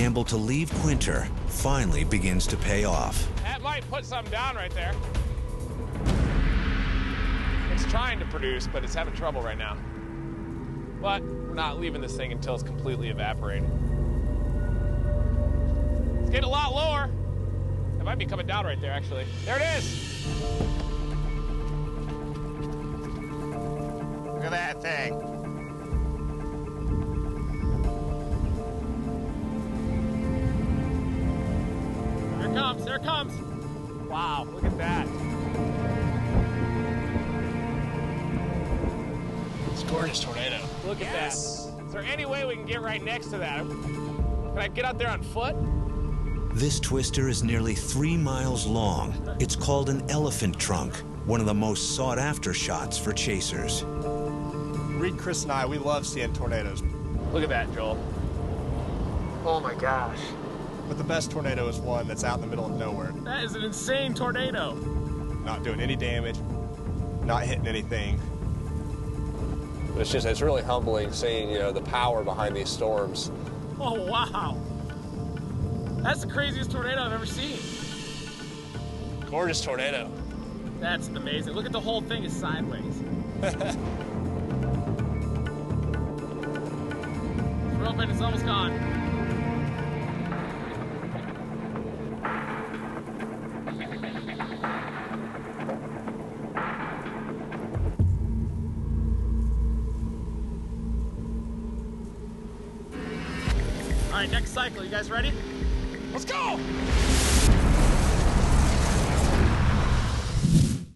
gamble to leave Quinter finally begins to pay off. That might put something down right there. It's trying to produce, but it's having trouble right now. But we're not leaving this thing until it's completely evaporated. It's getting a lot lower. It might be coming down right there, actually. There it is. Look at that thing. There it comes, there it comes. Wow, look at that. It's a gorgeous tornado. Look at that. Is there any way we can get right next to that? Can I get out there on foot? This twister is nearly 3 miles long. It's called an elephant trunk, one of the most sought-after shots for chasers. Reed, Chris, and I, we love seeing tornadoes. Look at that, Joel. Oh my gosh. But the best tornado is one that's out in the middle of nowhere. That is an insane tornado. Not doing any damage, not hitting anything. It's really humbling seeing, the power behind these storms. Oh, wow. That's the craziest tornado I've ever seen. Gorgeous tornado. That's amazing. Look at the whole thing is sideways. It's open, it's almost gone. All right, next cycle. You guys ready? Let's go!